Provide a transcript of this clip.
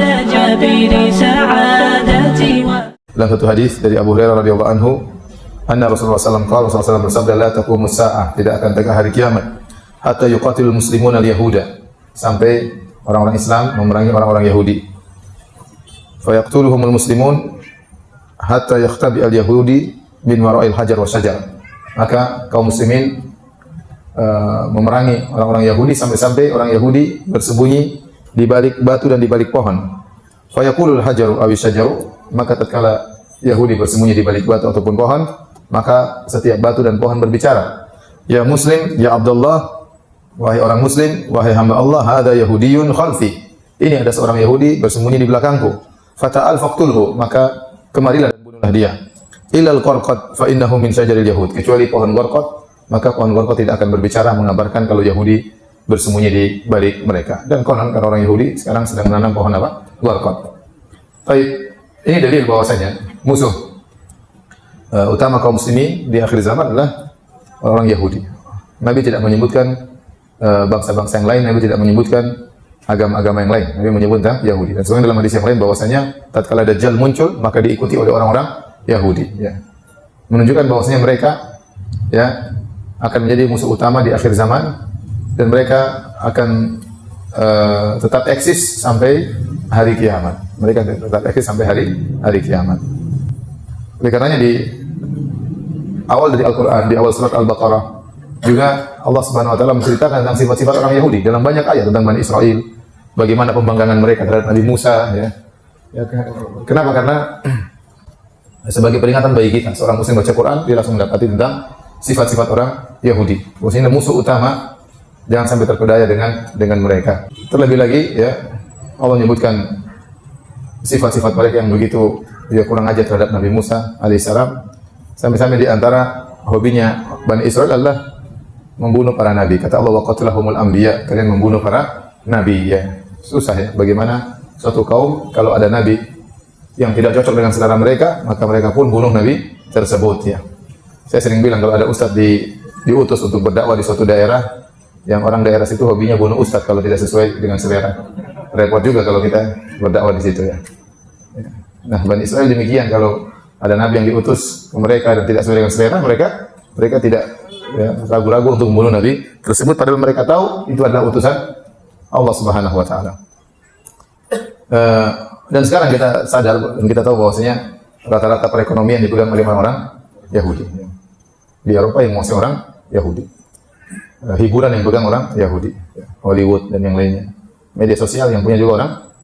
على جبين سعادتي. Dalam satu hadis dari Abu Hurairah radhiyallahu anhu, anna Rasulullah sallallahu alaihi wasallam bersabda, la taqumus saah, tidak akan tegak hari kiamat hatta yuqatilul muslimuna al-yahuda, sampai orang-orang Islam memerangi orang-orang Yahudi. Fa yaqtuluhumul muslimun hatta yakhtabi al-yahudi min wara'il hajar wa syajar. Maka kaum muslimin memerangi orang-orang Yahudi sampai-sampai orang Yahudi bersembunyi di balik batu dan di balik pohon. Fa yaqulul hajaru aw syajaru, maka tatkala Yahudi bersembunyi di balik batu ataupun pohon, maka setiap batu dan pohon berbicara, ya Muslim, ya Abdullah, wahai orang Muslim, wahai hamba Allah, hada Yahudiyun khalfi, ini ada seorang Yahudi bersembunyi di belakangku. Fata'al faqtulhu, maka kemarilah dan bunuhlah dia. Illal qarqad fa innahu min syajaril yahud, kecuali pohon qarqad, maka pohon qarqad tidak akan berbicara mengabarkan kalau Yahudi bersembunyi di balik mereka. Dan konon karena orang Yahudi sekarang sedang menanam pohon apa? Qarqad. Baik, ini dalil bahwasanya musuh utama kaum muslimin di akhir zaman adalah orang Yahudi. Nabi tidak menyebutkan bangsa-bangsa yang lain, Nabi tidak menyebutkan agama-agama yang lain. Nabi menyebut Yahudi. Dan sebenarnya dalam hadis yang lain bahwasanya tatkala Dajjal muncul maka diikuti oleh orang-orang Yahudi, ya. Menunjukkan bahwasanya mereka, ya, akan menjadi musuh utama di akhir zaman dan mereka akan tetap eksis sampai hari kiamat. Mereka tetap eksis sampai hari kiamat. Oleh karenanya di awal dari Al-Qur'an, di awal surat Al-Baqarah juga Allah Subhanahu wa taala menceritakan tentang sifat-sifat orang Yahudi dalam banyak ayat tentang Bani Israel, bagaimana pembanggangan mereka terhadap Nabi Musa, ya. Kenapa? Karena sebagai peringatan bagi kita, seorang muslim baca Quran, dia langsung mendapati tentang sifat-sifat orang Yahudi. Maksudnya musuh utama, jangan sampai terpedaya dengan mereka. Terlebih lagi, ya, Allah menyebutkan sifat-sifat mereka yang begitu kurang ajar terhadap Nabi Musa alaihissalam. Sampai-sampai di antara hobinya Bani Israel adalah membunuh para nabi. Kata Allah, wa qatalahumul anbiya, kalian membunuh para nabi, ya. Susah, ya, bagaimana suatu kaum kalau ada nabi yang tidak cocok dengan selera mereka, maka mereka pun bunuh nabi tersebut, ya. Saya sering bilang kalau ada ustadz diutus untuk berdakwah di suatu daerah, yang orang daerah situ hobinya bunuh ustadz kalau tidak sesuai dengan selera. Repot juga kalau kita berdakwah di situ, ya. Nah, Bani Israel demikian, kalau ada nabi yang diutus ke mereka dan tidak sesuai dengan selera mereka tidak, ya, ragu-ragu untuk membunuh nabi tersebut, padahal mereka tahu itu adalah utusan Allah Subhanahu wa taala. Dan sekarang kita sadar dan kita tahu bahwasanya rata-rata perekonomian dipegang oleh orang Yahudi. Di Eropa yang menguasai orang Yahudi. Hiburan yang dipegang orang Yahudi, Hollywood dan yang lainnya. Media sosial yang punya juga orang